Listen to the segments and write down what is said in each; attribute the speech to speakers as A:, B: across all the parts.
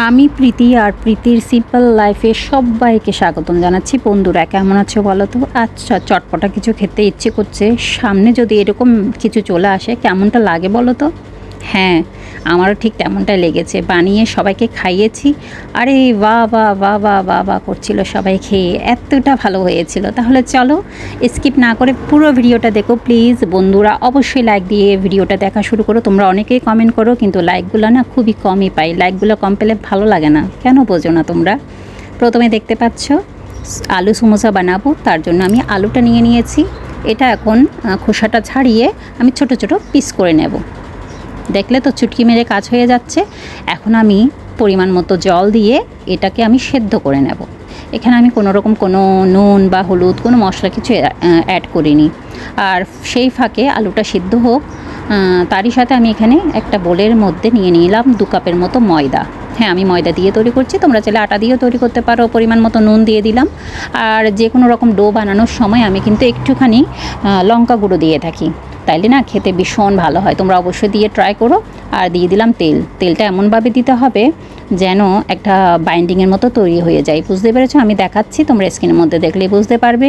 A: আমি প্রীতি আর প্রীতির সিম্পল লাইফে সবাইকে স্বাগতম জানাচ্ছি। বন্ধুরা কেমন আছো বলো তো? আচ্ছা, চটপটা কিছু খেতে ইচ্ছে করছে, সামনে যদি এরকম কিছু চলে আসে কেমনটা লাগে বলো তো? হ্যাঁ, আমারও ঠিক তেমনটাই লেগেছে। বানিয়ে সবাইকে খাইয়েছি, আরে বাহ বাহ বাহ বাহ বাহ বাহ করছিল সবাই খেয়ে, এতটা ভালো হয়েছিল। তাহলে চলো স্কিপ না করে পুরো ভিডিওটা দেখো প্লিজ। বন্ধুরা অবশ্যই লাইক দিয়ে ভিডিওটা দেখা শুরু করো। তোমরা অনেকেই কমেন্ট করো, কিন্তু লাইকগুলো না খুবই কমই পাই। লাইকগুলো কম পেলে ভালো লাগে না, কেন বোঝো না তোমরা? প্রথমে দেখতে পাচ্ছ আলু সমোসা বানাবো, তার জন্য আমি আলুটা নিয়ে নিয়েছি। এটা এখন খোসাটা ছাড়িয়ে আমি ছোট ছোট পিস করে নেব। দেখলে তো চুটকি মেরে কাজ হয়ে যাচ্ছে। এখন আমি পরিমাণ মতো জল দিয়ে এটাকে আমি সেদ্ধ করে নেব। এখানে আমি কোনো নুন বা হলুদ কোনো মশলা কিছু অ্যাড করিনি। আর সেই ফাঁকে আলুটা সিদ্ধ হোক, তারই সাথে আমি এখানে একটা বোলের মধ্যে নিয়ে নিলাম 2 কাপের মতো ময়দা। হ্যাঁ, আমি ময়দা দিয়ে তৈরি করছি, তোমরা চাইলে আটা দিয়েও তৈরি করতে পারো। পরিমাণ মতো নুন দিয়ে দিলাম। আর যে কোনো রকম ডো বানানোর সময় আমি কিন্তু একটুখানি লঙ্কা গুঁড়ো দিয়ে থাকি, তাইলে না খেতে ভীষণ ভালো হয়। তোমরা অবশ্যই দিয়ে ট্রাই করো। আর দিয়ে দিলাম তেলটা এমনভাবে দিতে হবে যেন একটা বাইন্ডিংয়ের মতো তৈরি হয়ে যায়। বুঝতে পেরেছো? আমি দেখাচ্ছি, তোমরা স্ক্রিনের মধ্যে দেখলেই বুঝতে পারবে।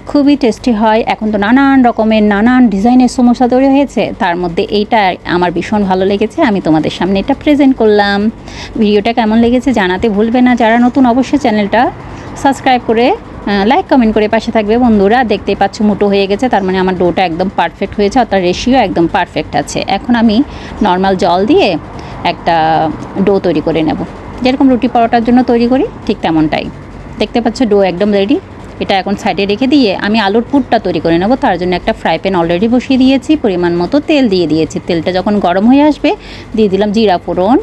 A: খুবই টেস্টি হয়। এখন তো নানান রকমের নানান ডিজাইনের সমোসা তৈরি হয়েছে, তার মধ্যে এইটা আমার ভীষণ ভালো লেগেছে। আমি তোমাদের সামনে এটা প্রেজেন্ট করলাম। ভিডিওটা কেমন লেগেছে জানাতে ভুলবে না। যারা নতুন অবশ্যই চ্যানেলটা সাবস্ক্রাইব করে লাইক কমেন্ট করে পাশে থাকবে। বন্ধুরা দেখতেই পাচ্ছ মুটো হয়ে গেছে, তার মানে আমার ডোটা একদম পারফেক্ট হয়েছে, অর্থাৎ রেশিও একদম পারফেক্ট আছে। এখন আমি নর্মাল জল দিয়ে একটা ডো তৈরি করে নেব, যেরকম রুটি পরোটার জন্য তৈরি করি ঠিক তেমনটাই। দেখতে পাচ্ছ ডো একদম রেডি। এটা এখন সাইডে রেখে দিয়ে আমি আলুর পুরটা তৈরি করে নেব। তার জন্য একটা ফ্রাই প্যান অলরেডি বসিয়ে দিয়েছি, পরিমাণ মতো তেল দিয়ে দিয়েছি। তেলটা যখন গরম হয়ে আসবে দিয়ে দিলাম জিরা ফোড়ন,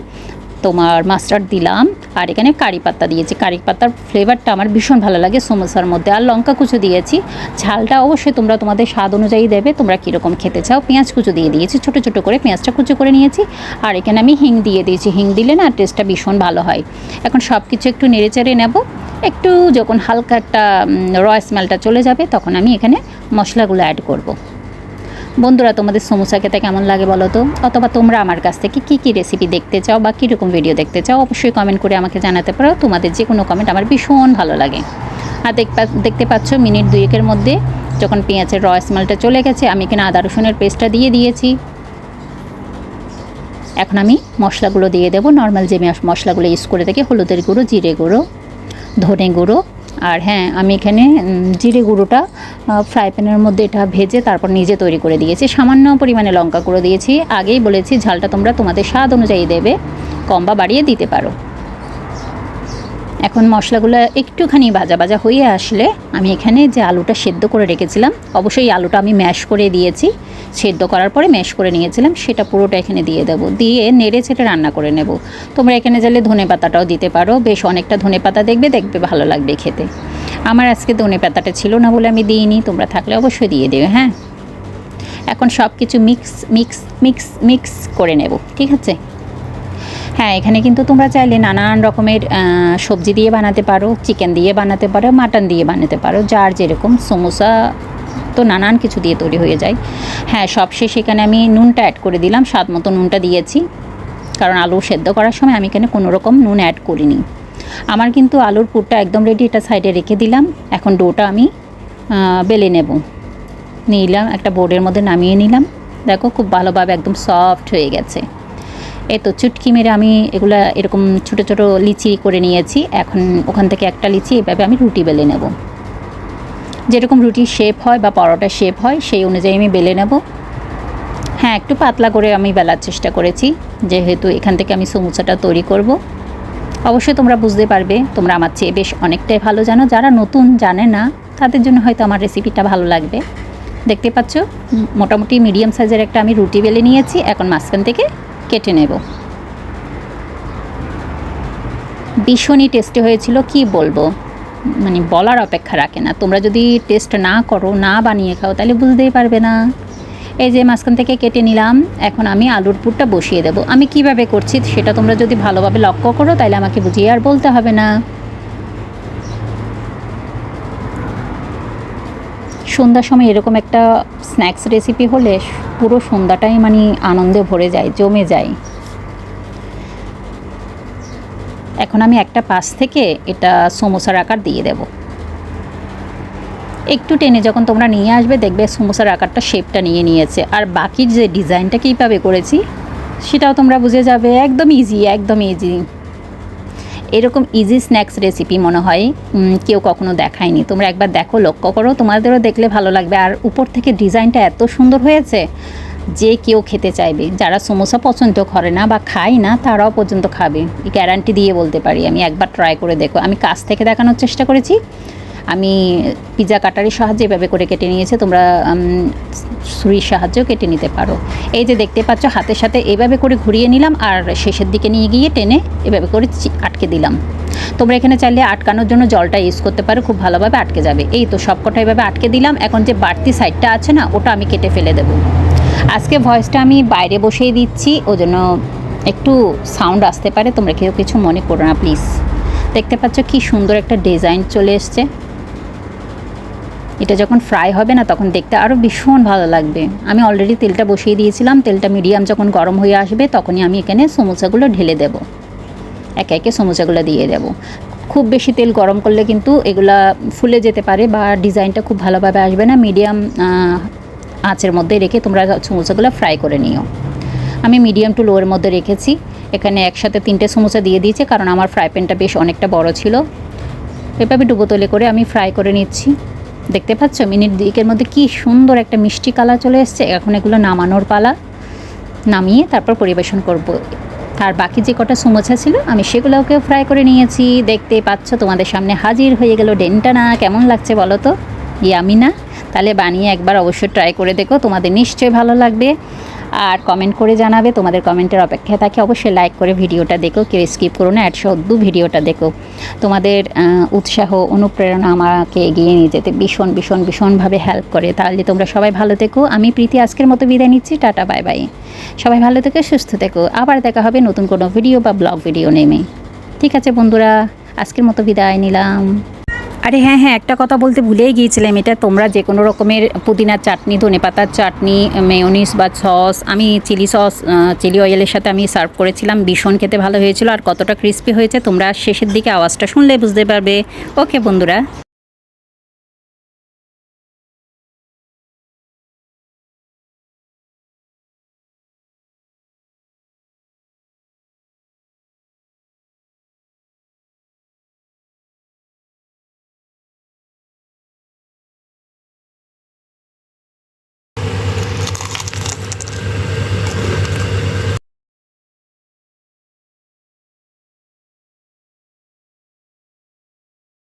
A: তোমার মাস্টার্ড দিলাম, আর এখানে কারি পাতা দিয়েছি। কারি পাতার ফ্লেভারটা আমার ভীষণ ভালো লাগে সমোসার মধ্যে। আর লঙ্কা কুচো দিয়েছি। ঝালটা অবশ্যই তোমরা তোমাদের স্বাদ অনুযায়ী দেবে, তোমরা কীরকম খেতে চাও। পেঁয়াজ কুচো দিয়ে দিয়েছি, ছোটো ছোটো করে পেঁয়াজটা কুচো করে নিয়েছি। আর এখানে আমি হিং দিয়ে দিয়েছি। হিং দিলে না টেস্টটা ভীষণ ভালো হয়। এখন সব কিছু একটু নেড়েচেড়ে নেব। একটু যখন হালকা একটা র স্মেলটা চলে যাবে তখন আমি এখানে মশলাগুলো অ্যাড করব। বন্ধুরা তোমাদের সমোসা খেতে কেমন লাগে বলো তো? অথবা তোমরা আমার কাছ থেকে কী কী রেসিপি দেখতে চাও বা কীরকম ভিডিও দেখতে চাও অবশ্যই কমেন্ট করে আমাকে জানাতে পারো। তোমাদের যে কোনো কমেন্ট আমার ভীষণ ভালো লাগে। আর দেখতে পাচ্ছ মিনিট 2-1 মধ্যে যখন পেঁয়াজের র স্মেলটা চলে গেছে, আমি এখানে আদা রসুনের পেস্টটা দিয়ে দিয়েছি। এখন আমি মশলাগুলো দিয়ে দেবো, নর্মাল যে মশলাগুলো ইউজ করে থাকি, হলুদের গুঁড়ো, জিরে গুঁড়ো, ধনে গুঁড়ো। আর হ্যাঁ, আমি এখানে জিরে গুঁড়োটা ফ্রাই প্যানের মধ্যে এটা ভেজে তারপর নিজে তৈরি করে দিয়েছি। সামান্য পরিমাণে লঙ্কা গুঁড়ো দিয়েছি। আগেই বলেছি ঝালটা তোমরা তোমাদের স্বাদ অনুযায়ী দেবে, কম বা বাড়িয়ে দিতে পারো। এখন মশলাগুলো একটুখানি ভাজা ভাজা হয়ে আসলে আমি এখানে যে আলুটা সেদ্ধ করে রেখেছিলাম, অবশ্যই আলুটা আমি ম্যাশ করে দিয়েছি, সেদ্ধ করার পরে ম্যাশ করে নিয়েছিলাম, সেটা পুরোটা এখানে দিয়ে দেবো। দিয়ে নেড়ে চেড়ে রান্না করে নেব। তোমরা এখানে চাইলে ধনে পাতাটাও দিতে পারো, বেশ অনেকটা ধনে পাতা দেখবে ভালো লাগবে খেতে। আমার আজকে ধনে পাতাটা ছিল না বলে আমি দিইনি, তোমরা থাকলে অবশ্যই দিয়ে দেবে। হ্যাঁ, এখন সব কিছু মিক্স মিক্স মিক্স মিক্স করে নেব, ঠিক আছে? হ্যাঁ, এখানে কিন্তু তোমরা চাইলে নানান রকমের সবজি দিয়ে বানাতে পারো, চিকেন দিয়ে বানাতে পারো, মাটন দিয়ে বানাতে পারো, যার যেরকম। সমোসা তো নানান কিছু দিয়ে তৈরি হয়ে যায়। হ্যাঁ, সবশেষে এখানে আমি নুনটা অ্যাড করে দিলাম, স্বাদ মতো নুনটা দিয়েছি, কারণ আলু সেদ্ধ করার সময় আমি এখানে কোনো রকম নুন অ্যাড করিনি। আমার কিন্তু আলুর পুরটা একদম রেডি, এটা সাইডে রেখে দিলাম। এখন ডোটা আমি বেলে নেব। নিলাম একটা বোর্ডের মধ্যে নামিয়ে নিলাম। দেখো খুব ভালোভাবে একদম সফট হয়ে গেছে। এই তো চুটকি মেরে আমি এগুলা এরকম ছোটো ছোটো লিচি করে নিয়েছি। এখন ওখান থেকে একটা লিচি এভাবে আমি রুটি বেলে নেব। যেরকম রুটির শেপ হয় বা পরোটার শেপ হয় সেই অনুযায়ী আমি বেলে নেব। হ্যাঁ, একটু পাতলা করে আমি বেলার চেষ্টা করেছি, যেহেতু এখান থেকে আমি সমোসাটা তৈরি করব। অবশ্যই তোমরা বুঝতে পারবে, তোমরা আমার চেয়ে বেশ অনেকটাই ভালো জানো। যারা নতুন জানে না তাদের জন্য হয়তো আমার রেসিপিটা ভালো লাগবে। দেখতে পাচ্ছ মোটামুটি মিডিয়াম সাইজের একটা আমি রুটি বেলে নিয়েছি। এখন মাঝখান থেকে কেটে নেব। ভীষণই টেস্টি হয়েছিল, কি বলবো, মানে বলার অপেক্ষা রাখে না। তোমরা যদি টেস্ট না করো, না বানিয়ে খাও, তাহলে বুঝতেই পারবে না। এই যে মাঝখান থেকে কেটে নিলাম। এখন আমি আলুর পুরটা বসিয়ে দেবো। আমি কিভাবে করছি সেটা তোমরা যদি ভালোভাবে লক্ষ্য করো তাহলে আমাকে বুঝিয়ে আর বলতে হবে না। সন্ধ্যার সময় এরকম একটা স্ন্যাক্স রেসিপি হলে পুরো সন্ধ্যাটাই মানে আনন্দে ভরে যায়, জমে যায়। এখন আমি একটা পাশ থেকে এটা সমোসার আকার দিয়ে দেব। একটু টেনে যখন তোমরা নিয়ে আসবে দেখবে সমোসার আকারটা শেপটা নিয়ে নিয়েছে। আর বাকির যে ডিজাইনটা কীভাবে করেছি সেটাও তোমরা বুঝে যাবে। একদম ইজি, একদম ইজি। এরকম ইজি স্ন্যাক্স রেসিপি মনে হয় কেউ কখনো দেখায়নি। তোমরা একবার দেখো, লক্ষ্য করো, তোমাদেরও দেখলে ভালো লাগবে। আর উপর থেকে ডিজাইনটা এত সুন্দর হয়েছে যে কেউ খেতে চাইবে। যারা সমোসা পছন্দ করে না বা খায় না তারাও পর্যন্ত খাবে, গ্যারান্টি দিয়ে বলতে পারি। আমি একবার ট্রাই করে দেখো। আমি কাছ থেকে দেখানোর চেষ্টা করেছি। আমি পিৎজা কাটারের সাহায্যে এভাবে করে কেটে নিয়েছি, তোমরা ছুরির সাহায্যেও কেটে নিতে পারো। এই যে দেখতে পাচ্ছ হাতের সাথে এভাবে করে ঘুরিয়ে নিলাম আর শেষের দিকে নিয়ে গিয়ে টেনে এভাবে করে আটকে দিলাম। তোমরা এখানে চাইলে আটকানোর জন্য জলটা ইউজ করতে পারো, খুব ভালোভাবে আটকে যাবে। এই তো সবকটা এভাবে আটকে দিলাম। এখন যে বাড়তি সাইডটা আছে না, ওটা আমি কেটে ফেলে দেবো। আজকে ভয়েসটা আমি বাইরে বসেই দিচ্ছি, ওই জন্য একটু সাউন্ড আসতে পারে, তোমরা কেউ কিছু মনে করো না প্লিজ। দেখতে পাচ্ছ কি সুন্দর একটা ডিজাইন চলে এসছে। এটা যখন ফ্রাই হবে না তখন দেখতে আরও ভীষণ ভালো লাগবে। আমি অলরেডি তেলটা বসিয়ে দিয়েছিলাম। তেলটা মিডিয়াম যখন গরম হয়ে আসবে তখনই আমি এখানে সমোসাগুলো ঢেলে দেব। একে একে সমোসাগুলো দিয়ে দেব। খুব বেশি তেল গরম করলে কিন্তু এগুলা ফুলে যেতে পারে বা ডিজাইনটা খুব ভালোভাবে আসবে না। মিডিয়াম আঁচের মধ্যে রেখে তোমরা সমোসাগুলো ফ্রাই করে নিও। আমি মিডিয়াম টু লোয়ের মধ্যে রেখেছি। এখানে একসাথে 3টে সমোসা দিয়ে দিয়েছি কারণ আমার ফ্রাই প্যানটা বেশ অনেকটা বড় ছিল। এভাবে ডুবো তেলে করে আমি ফ্রাই করে নিচ্ছি। দেখতে পাচ্ছ মিনিট দিকের মধ্যে কি সুন্দর একটা মিষ্টি কালার চলে এসছে। এখন এগুলো নামানোর পালা। নামিয়ে তারপর পরিবেশন করব। আর বাকি যে কটা সমোসা ছিল আমি সেগুলোকেও ফ্রাই করে নিয়েছি। দেখতে পাচ্ছ তোমাদের সামনে হাজির হয়ে গেল ডেন্টানা। কেমন লাগছে বলো তো? ইয়ামি না? তাহলে বানিয়ে একবার অবশ্যই ট্রাই করে দেখো, তোমাদের নিশ্চয়ই ভালো লাগবে। আর কমেন্ট করে জানাবে, তোমাদের কমেন্টের অপেক্ষায় থাকে। অবশ্যই লাইক করে ভিডিওটা দেখো, কেউ স্কিপ করো না, শুধু ভিডিওটা দেখো। তোমাদের উৎসাহ অনুপ্রেরণা আমাকে এগিয়ে নিয়ে যেতে ভীষণ ভীষণ ভীষণভাবে হেল্প করে। তাহলে তোমরা সবাই ভালো থেকো। আমি প্রীতি আজকের মতো বিদায় নিচ্ছি। Tata, bye bye. সবাই ভালো থেকো, সুস্থ থেকো। আবার দেখা হবে নতুন কোনো ভিডিও বা ব্লগ ভিডিও নেমে। ঠিক আছে বন্ধুরা, আজকের মতো বিদায় নিলাম। আরে হ্যাঁ, একটা কথা বলতে ভুলেই গিয়েছিলাম। এটা তোমরা যে কোনো রকমের পুদিনার চাটনি, ধনেপাতার চাটনি, মেয়োনিজ বা সস, আমি চিলি অয়েলের সাথে আমি সার্ভ করেছিলাম। ভীষণ খেতে ভালো হয়েছিল। আর কতটা ক্রিস্পি হয়েছে তোমরা শেষের দিকে আওয়াজটা শুনলে বুঝতে পারবে। ওকে বন্ধুরা।